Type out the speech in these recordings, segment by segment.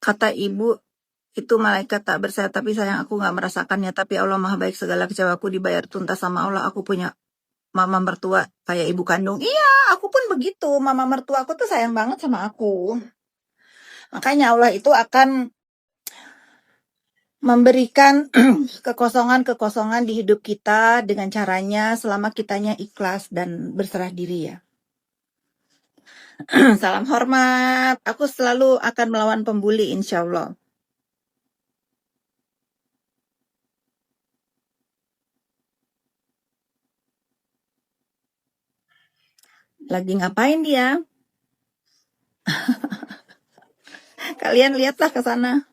Kata ibu, itu malaikat tak bersayap, tapi sayang aku nggak merasakannya. Tapi Allah maha baik, segala kecewaku dibayar tuntas sama Allah. Aku punya mama mertua kayak ibu kandung. Iya, aku pun begitu. Mama mertua aku tuh sayang banget sama aku. Makanya Allah itu akan memberikan kekosongan-kekosongan di hidup kita dengan caranya selama kitanya ikhlas dan berserah diri ya. Salam hormat. Aku selalu akan melawan pembuli, insya Allah. Lagi ngapain dia? Kalian lihatlah ke sana.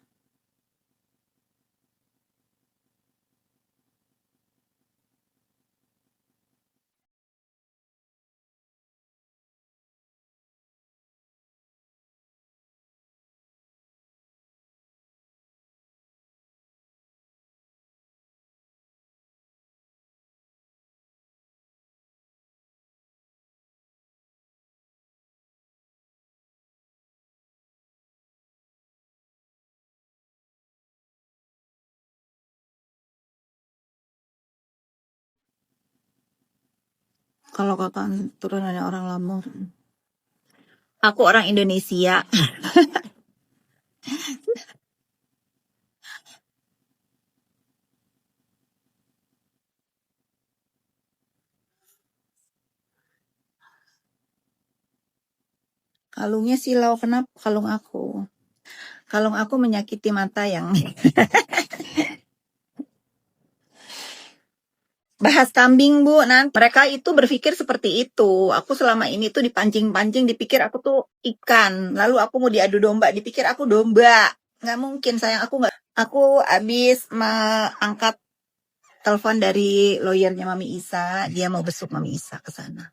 Kalau kakak turunannya orang Lampung. Aku orang Indonesia. Kalungnya silau, kenapa kalung aku? Kalung aku menyakiti mata yang bahas kambing, Bu. Nanti mereka itu berpikir seperti itu. Aku selama ini tuh dipancing-pancing, dipikir aku tuh ikan. Lalu aku mau diadu domba, dipikir aku domba. Nggak mungkin, sayang. Aku abis angkat telepon dari lawyernya Mami Isa. Dia mau besuk Mami Isa ke sana.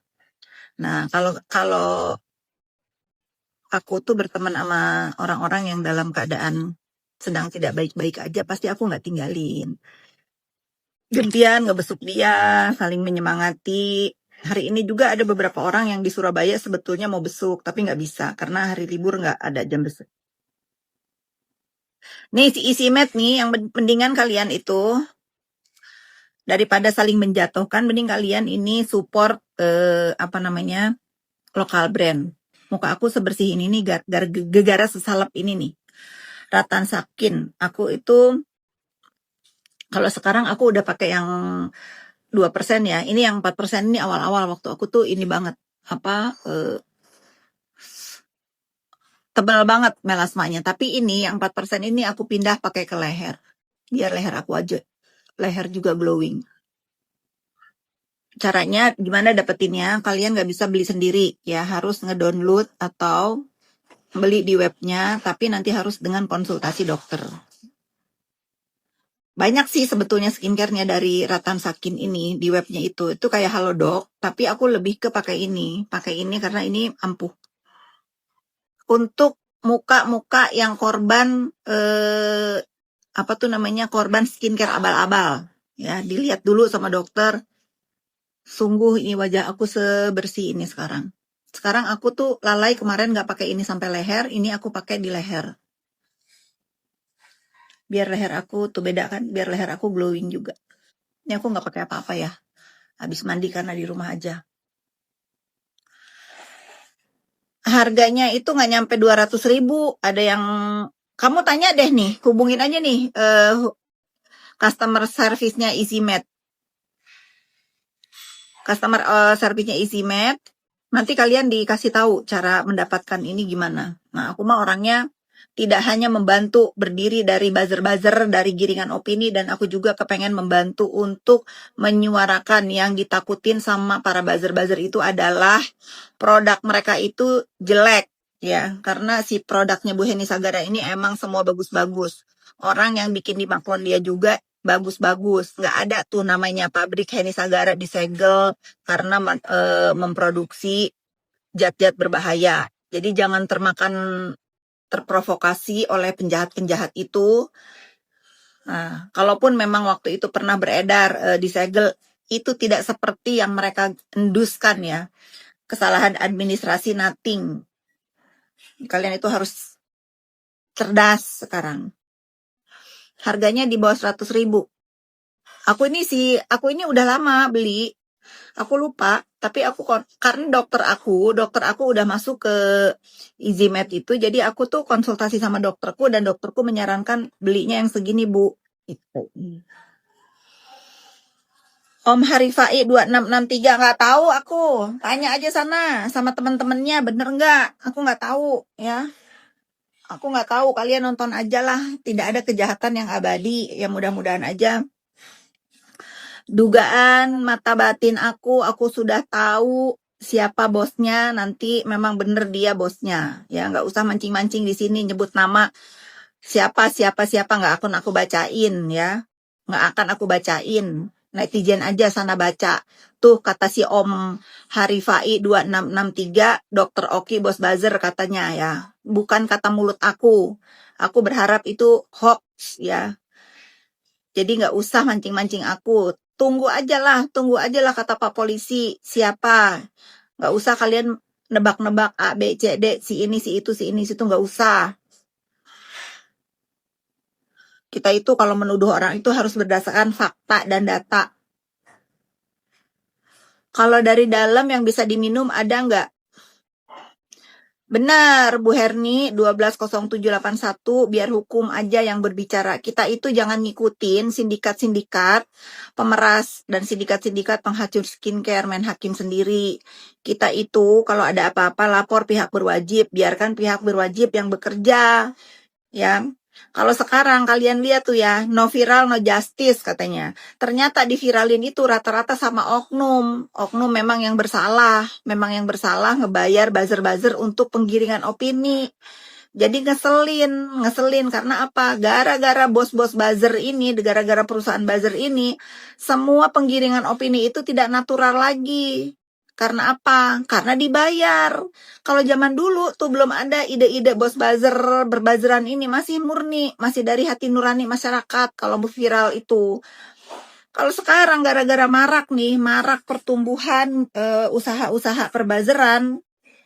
Nah, kalau aku tuh berteman sama orang-orang yang dalam keadaan sedang tidak baik-baik aja, pasti aku nggak tinggalin. Gantian ngebesuk dia, saling menyemangati. Hari ini juga ada beberapa orang yang di Surabaya sebetulnya mau besuk, tapi nggak bisa karena hari libur nggak ada jam besuk. Nih si Isimet nih, yang mendingan kalian itu daripada saling menjatuhkan, mending kalian ini support lokal brand. Muka aku sebersih ini nih, gegara sesalep ini nih. Ratan Sakin. Aku itu kalau sekarang aku udah pakai yang 2% ya. Ini yang 4% ini awal-awal waktu aku tuh ini banget. Tebal banget melasmanya. Tapi ini yang 4% ini aku pindah pakai ke leher. Biar leher aku aja. Leher juga glowing. Caranya gimana dapetinnya? Kalian nggak bisa beli sendiri ya. Harus ngedownload atau beli di webnya. Tapi nanti harus dengan konsultasi dokter. Banyak sih sebetulnya skincare-nya dari Ratan Sakin ini di webnya itu. Itu kayak Halodoc, tapi aku lebih ke pakai ini. Pakai ini karena ini ampuh. Untuk muka-muka yang korban korban skincare abal-abal. Ya, dilihat dulu sama dokter. Sungguh ini wajah aku sebersih ini sekarang. Sekarang aku tuh lalai kemarin nggak pakai ini sampai leher, ini aku pakai di leher. Biar leher aku tuh beda kan, biar leher aku glowing juga. Ini aku nggak pakai apa-apa ya. Habis mandi karena di rumah aja. Harganya itu nggak nyampe 200.000. Ada yang kamu tanya deh nih, hubungin aja nih customer service-nya EasyMed. Customer service-nya EasyMed. Nanti kalian dikasih tahu cara mendapatkan ini gimana. Nah, aku mah orangnya tidak hanya membantu berdiri dari buzzer-buzzer, dari giringan opini, dan aku juga kepengen membantu untuk menyuarakan yang ditakutin sama para buzzer-buzzer itu adalah produk mereka itu jelek, ya. Karena si produknya Bu Heni Sagara ini emang semua bagus-bagus. Orang yang bikin di Maklon dia juga bagus-bagus. Nggak ada tuh namanya pabrik Heni Sagara disegel karena memproduksi zat-zat berbahaya. Jadi jangan terprovokasi oleh penjahat-penjahat itu. Nah, kalaupun memang waktu itu pernah beredar disegel, itu tidak seperti yang mereka enduskan ya. Kesalahan administrasi nothing. Kalian itu harus cerdas sekarang. Harganya di bawah 100.000. Aku ini udah lama beli. Aku lupa, tapi karena dokter aku udah masuk ke Easymed itu, jadi aku tuh konsultasi sama dokterku dan dokterku menyarankan belinya yang segini, Bu. Itu. Om Harifai 2663 nggak tahu aku. Tanya aja sana sama teman-temannya, bener nggak? Aku nggak tahu ya. Aku nggak tahu, kalian nonton aja lah. Tidak ada kejahatan yang abadi. Ya mudah-mudahan aja. Dugaan mata batin aku sudah tahu siapa bosnya. Nanti memang bener dia bosnya. Ya nggak usah mancing-mancing di sini nyebut nama siapa nggak akan aku bacain ya. Nggak akan aku bacain. Netizen aja sana baca. Tuh kata si Om Harifai 2663, Dr. Oki Bos Buzzer katanya ya. Bukan kata mulut aku. Aku berharap itu hoax ya. Jadi nggak usah mancing-mancing aku. Tunggu aja lah kata Pak Polisi. Siapa? Nggak usah kalian nebak-nebak A, B, C, D, si ini, si itu, si ini, si itu. Nggak usah. Kita itu kalau menuduh orang itu harus berdasarkan fakta dan data. Kalau dari dalam yang bisa diminum ada nggak? Benar, Bu Herni 120781, biar hukum aja yang berbicara. Kita itu jangan ngikutin sindikat-sindikat pemeras dan sindikat-sindikat penghancur skincare main hakim sendiri. Kita itu kalau ada apa-apa lapor pihak berwajib, biarkan pihak berwajib yang bekerja. Ya. Kalau sekarang kalian lihat tuh ya, no viral no justice katanya. Ternyata diviralin itu rata-rata sama oknum. Oknum memang yang bersalah ngebayar buzzer-buzzer untuk penggiringan opini. Jadi ngeselin karena apa? Gara-gara bos-bos buzzer ini, gara-gara perusahaan buzzer ini, semua penggiringan opini itu tidak natural lagi. Karena apa? Karena dibayar. Kalau zaman dulu tuh belum ada ide-ide bos buzzer, berbuzzeran ini, masih murni, masih dari hati nurani masyarakat kalau viral itu. Kalau sekarang gara-gara marak pertumbuhan usaha-usaha perbuzzeran.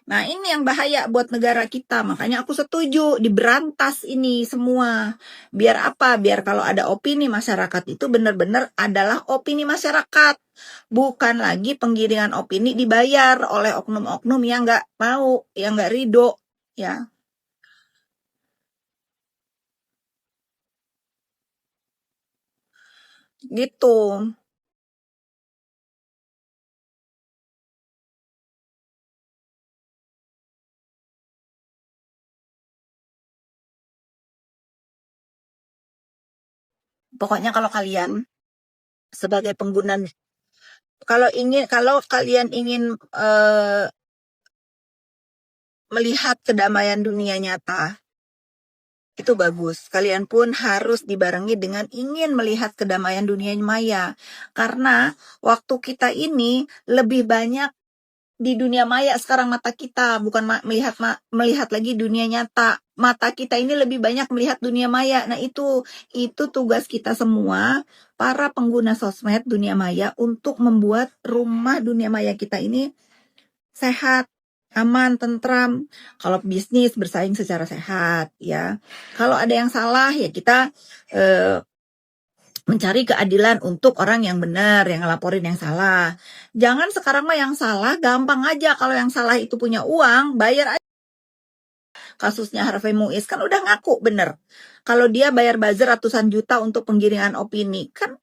Nah, ini yang bahaya buat negara kita. Makanya aku setuju diberantas ini semua. Biar apa? Biar kalau ada opini masyarakat itu benar-benar adalah opini masyarakat. Bukan lagi penggiringan opini dibayar oleh oknum-oknum yang nggak mau, yang nggak ridho. Ya, gitu. Pokoknya kalau kalian sebagai pengguna, kalau kalian ingin melihat kedamaian dunia nyata, itu bagus. Kalian pun harus dibarengi dengan ingin melihat kedamaian dunia maya. Karena waktu kita ini lebih banyak di dunia maya sekarang mata kita, bukan melihat lagi dunia nyata. Mata kita ini lebih banyak melihat dunia maya. Nah, itu tugas kita semua, para pengguna sosmed dunia maya, untuk membuat rumah dunia maya kita ini sehat, aman, tentram. Kalau bisnis bersaing secara sehat ya. Kalau ada yang salah ya kita mencari keadilan untuk orang yang benar, yang ngelaporin yang salah. Jangan sekarang mah yang salah gampang aja, kalau yang salah itu punya uang, bayar aja. Kasusnya Harvey Muiz kan udah ngaku bener. Kalau dia bayar buzzer ratusan juta untuk penggiringan opini, kan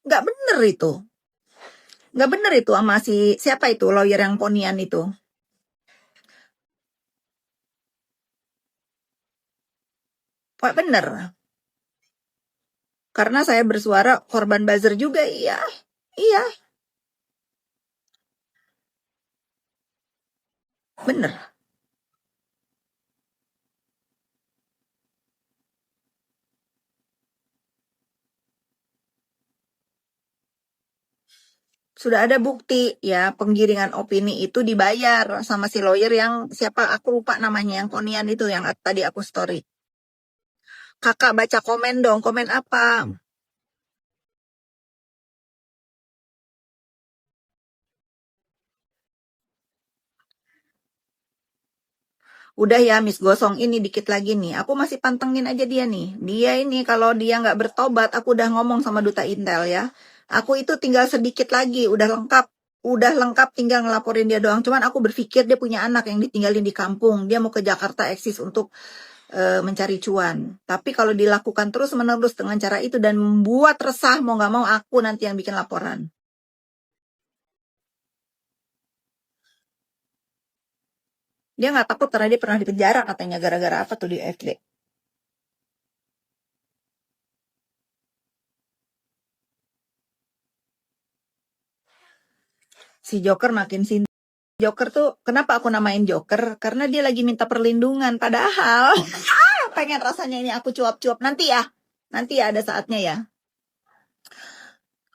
nggak bener itu. Nggak bener itu sama siapa itu lawyer yang ponian itu. Pak bener. Karena saya bersuara korban buzzer juga, iya. Iya, bener. Sudah ada bukti ya, penggiringan opini itu dibayar sama si lawyer yang siapa aku lupa namanya, yang ponian itu yang tadi aku story. Kakak baca komen dong, komen apa? udah ya Miss gosong ini dikit lagi nih. Aku masih pantengin aja dia nih. Dia ini kalau dia nggak bertobat, aku udah ngomong sama Duta Intel ya. Aku itu tinggal sedikit lagi, udah lengkap. Udah lengkap tinggal ngelaporin dia doang. Cuman aku berpikir dia punya anak yang ditinggalin di kampung. Dia mau ke Jakarta eksis untuk mencari cuan. Tapi kalau dilakukan terus-menerus dengan cara itu dan membuat resah, mau nggak mau aku nanti yang bikin laporan. Dia nggak takut karena dia pernah dipenjara katanya gara-gara apa tuh di FD. Si Joker makin sini. Joker tuh, kenapa aku namain Joker? Karena dia lagi minta perlindungan. Padahal, pengen rasanya ini aku cuap-cuap. Nanti ya ada saatnya ya.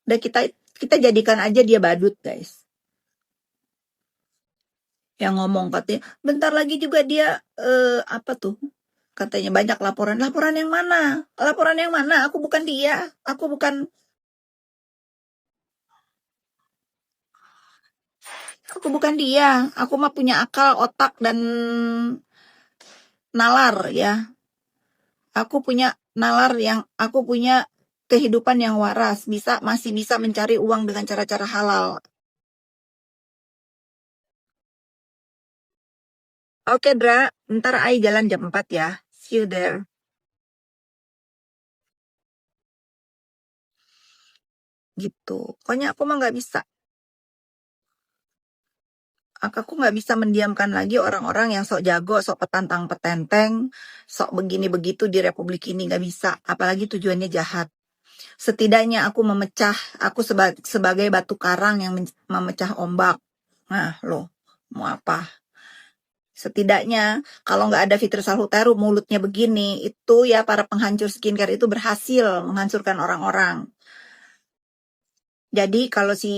Udah kita jadikan aja dia badut, guys. Yang ngomong katanya, bentar lagi juga dia, apa tuh? Katanya banyak laporan. Laporan yang mana? Laporan yang mana? Aku bukan dia. Aku bukan dia. Aku mah punya akal, otak, dan nalar ya. Aku punya kehidupan yang waras, masih bisa mencari uang dengan cara-cara halal. Oke, Dra, ntar Ai jalan jam 4 ya. See you there. Gitu. Pokoknya aku mah nggak bisa. Aku nggak bisa mendiamkan lagi orang-orang yang sok jago, sok petantang-petenteng, sok begini-begitu di Republik ini. Nggak bisa. Apalagi tujuannya jahat. Setidaknya aku sebagai batu karang yang memecah ombak. Nah, loh, mau apa? Setidaknya kalau nggak ada Fitri Salhuteru mulutnya begini, itu ya para penghancur skincare itu berhasil menghancurkan orang-orang. Jadi kalau si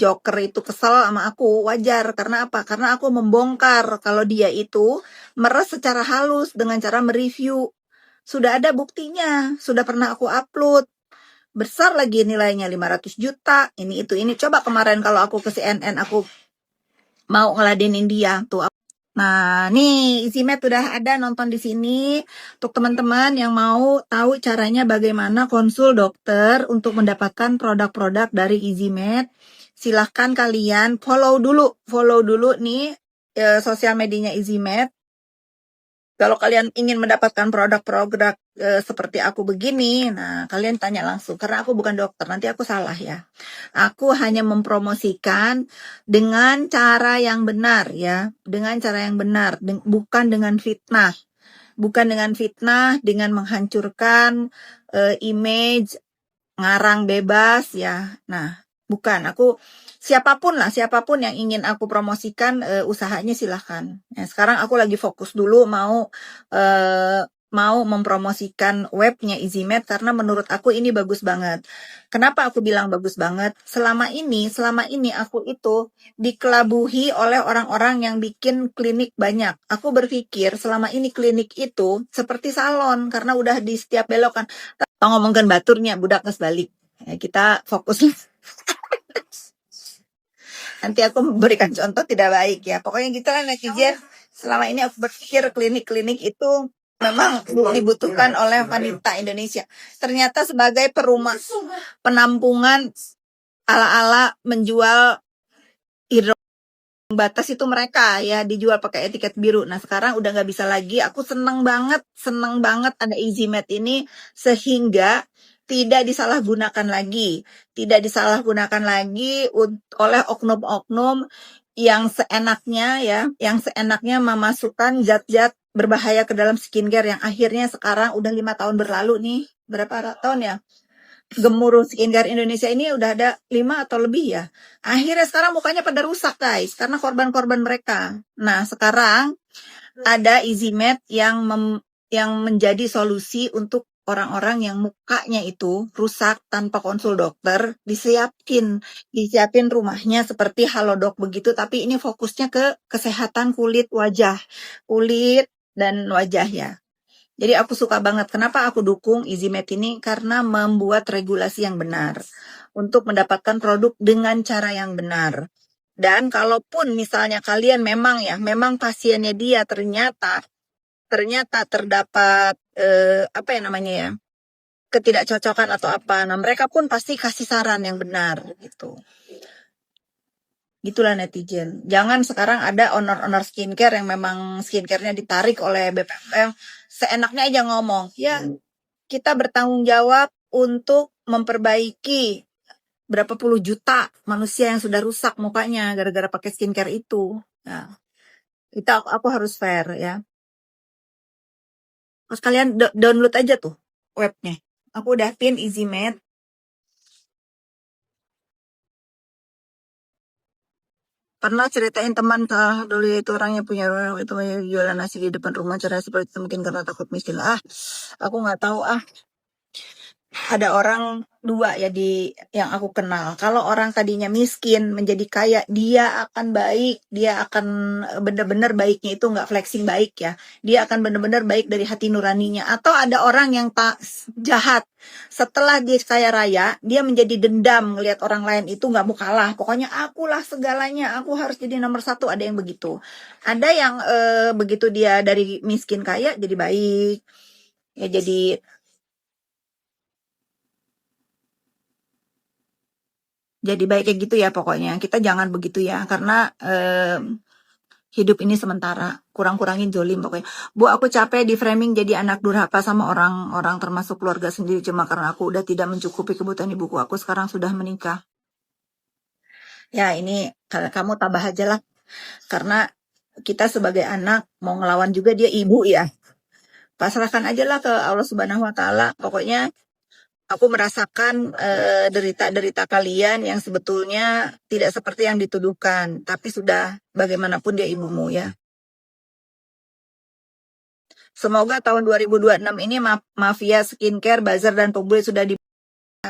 Joker itu kesel sama aku, wajar. Karena apa? Karena aku membongkar kalau dia itu meres secara halus dengan cara mereview. Sudah ada buktinya, sudah pernah aku upload. Besar lagi nilainya 500 juta, ini. Coba kemarin kalau aku ke CNN, aku mau ngeladenin dia. Tuh. Nah, nih EasyMed udah ada nonton di sini. Untuk teman-teman yang mau tahu caranya bagaimana konsul dokter untuk mendapatkan produk-produk dari EasyMed, silahkan kalian follow dulu nih sosial medianya EasyMed. Kalau kalian ingin mendapatkan produk-produk seperti aku begini, nah kalian tanya langsung. Karena aku bukan dokter, nanti aku salah ya. Aku hanya mempromosikan dengan cara yang benar ya. Dengan cara yang benar, bukan dengan fitnah. Bukan dengan fitnah, dengan menghancurkan image, ngarang bebas ya. Nah, bukan. Siapapun yang ingin aku promosikan usahanya silahkan. Nah, sekarang aku lagi fokus dulu mau mempromosikan webnya EasyMed karena menurut aku ini bagus banget. Kenapa aku bilang bagus banget? Selama ini aku itu dikelabuhi oleh orang-orang yang bikin klinik banyak. Aku berpikir selama ini klinik itu seperti salon karena udah di setiap belokan. Ngomongkan baturnya budak nges balik. Ya, kita fokus. Nanti aku memberikan contoh tidak baik ya. Pokoknya gitu lah netizen. Selama ini aku berpikir klinik-klinik itu memang dibutuhkan oleh wanita Indonesia. Ternyata sebagai penampungan ala-ala menjual hidro batas itu mereka ya dijual pakai etiket biru. Nah sekarang udah nggak bisa lagi. Aku seneng banget ada EasyMed ini sehingga tidak disalahgunakan lagi oleh oknum-oknum yang seenaknya memasukkan zat-zat berbahaya ke dalam skincare yang akhirnya sekarang udah 5 tahun berlalu nih. Berapa tahun ya? Gemuruh skincare Indonesia ini udah ada 5 atau lebih ya. Akhirnya sekarang mukanya pada rusak guys karena korban-korban mereka. Nah sekarang ada EasyMed yang menjadi solusi untuk orang-orang yang mukanya itu rusak tanpa konsul dokter, disiapin rumahnya seperti Halodoc begitu, tapi ini fokusnya ke kesehatan kulit dan wajah ya. Jadi aku suka banget. Kenapa aku dukung EasyMed ini? Karena membuat regulasi yang benar untuk mendapatkan produk dengan cara yang benar. Dan kalaupun misalnya kalian memang pasiennya dia ternyata terdapat apa ya namanya ya, ketidakcocokan atau apa. Nah, mereka pun pasti kasih saran yang benar gitu. Gitulah netizen. Jangan sekarang ada owner skincare yang memang skincare-nya ditarik oleh BPOM, seenaknya aja ngomong. Ya, kita bertanggung jawab untuk memperbaiki berapa puluh juta manusia yang sudah rusak mukanya gara-gara pakai skincare itu. Nah, aku harus fair ya. Terus kalian download aja tuh webnya. Aku udah pin EasyMed. Pernah ceritain teman dulu itu orangnya punya itu jualan nasi di depan rumah, cara seperti itu mungkin karena takut miskin. Aku nggak tahu ada orang dua ya yang aku kenal. Kalau orang tadinya miskin menjadi kaya, dia akan baik, dia akan benar-benar baiknya itu nggak flexing baik ya. Dia akan benar-benar baik dari hati nuraninya. Atau ada orang yang jahat. Setelah dia kaya raya, dia menjadi dendam ngelihat orang lain itu nggak mau kalah. Pokoknya akulah segalanya, aku harus jadi nomor satu. Ada yang begitu. Ada yang begitu dia dari miskin kaya jadi baik. Ya jadi baik kayak gitu ya pokoknya. Kita jangan begitu ya, karena hidup ini sementara. Kurang-kurangin zolim pokoknya. Bu, aku capek di framing jadi anak durhaka sama orang-orang termasuk keluarga sendiri cuma karena aku udah tidak mencukupi kebutuhan ibuku. Aku sekarang sudah menikah. Ya ini kamu tambah aja lah. Karena kita sebagai anak mau ngelawan juga dia ibu ya. Pasrahkan aja lah ke Allah Subhanahu wa Ta'ala. Pokoknya aku merasakan derita-derita kalian yang sebetulnya tidak seperti yang dituduhkan, tapi sudah bagaimanapun dia ibumu ya. Semoga tahun 2026 ini mafia skincare, bazar dan pembuli sudah di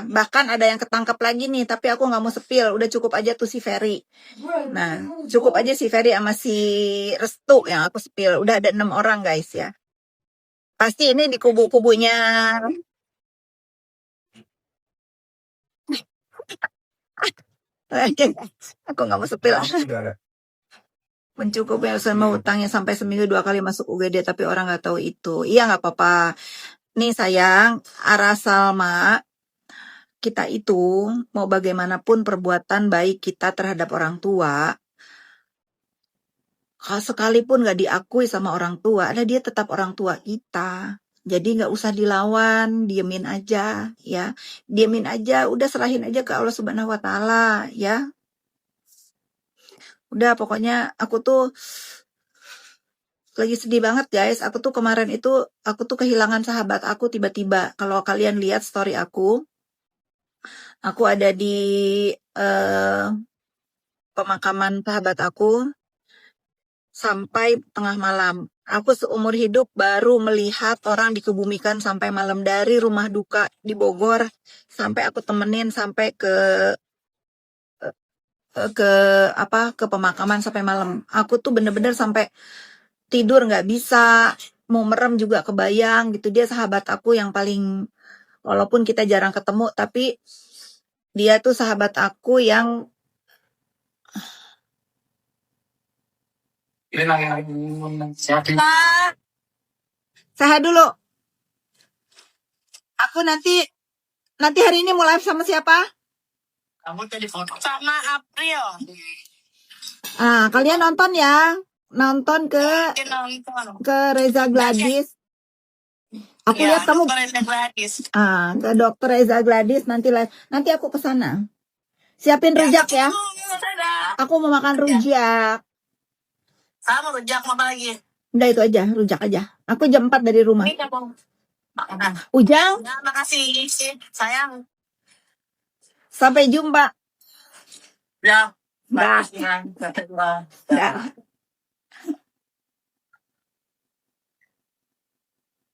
bahkan ada yang ketangkap lagi nih, tapi aku nggak mau sepil, udah cukup aja tuh si Ferry. Nah, cukup aja si Ferry sama si Restu yang aku sepil. Udah ada 6 orang guys ya. Pasti ini di kubu-kubunya aku nggak mau sepil. Mencukupi sama utangnya sampai seminggu 2 kali masuk UGD, tapi orang nggak tahu itu. Iya nggak apa-apa. Nih sayang, Ara Salma, kita itu mau bagaimanapun perbuatan baik kita terhadap orang tua, sekalipun nggak diakui sama orang tua, dia tetap orang tua kita. Jadi nggak usah dilawan, diemin aja ya. Diemin aja, udah serahin aja ke Allah Subhanahu wa Ta'ala ya. Udah pokoknya aku tuh lagi sedih banget guys. Aku tuh kemarin itu aku tuh kehilangan sahabat aku tiba-tiba. Kalau kalian lihat story aku ada di pemakaman sahabat aku sampai tengah malam. Aku seumur hidup baru melihat orang dikebumikan sampai malam, dari rumah duka di Bogor sampai aku temenin sampai ke pemakaman sampai malam. Aku tuh bener-bener sampai tidur nggak bisa, mau merem juga kebayang gitu. Dia sahabat aku yang paling, walaupun kita jarang ketemu, tapi dia tuh sahabat aku yang sehat dulu. Aku nanti hari ini mau live sama siapa? Kamu tadi foto sama April. Kalian nonton ya. Nonton ke Reza Gladys. Aku lihat kamu ke Dokter Reza Gladys nanti live. Nanti aku ke sana. Siapin rujak ya. Aku mau makan rujak. Sama rujak apa lagi? Udah itu aja, rujak aja. Aku jam 4 dari rumah. Ujang. Ya, makasih sayang. Sampai jumpa. Ya. Dah.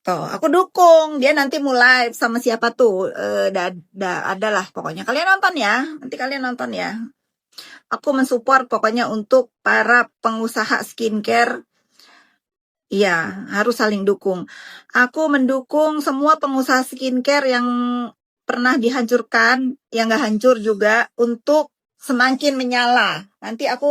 Tuh, aku dukung. Dia nanti mulai sama siapa tuh. Adalah pokoknya. Kalian nonton ya. Nanti kalian nonton ya. Aku mensupport pokoknya untuk para pengusaha skincare. Iya, harus saling dukung. Aku mendukung semua pengusaha skincare yang pernah dihancurkan, yang gak hancur juga, untuk semakin menyala. Nanti aku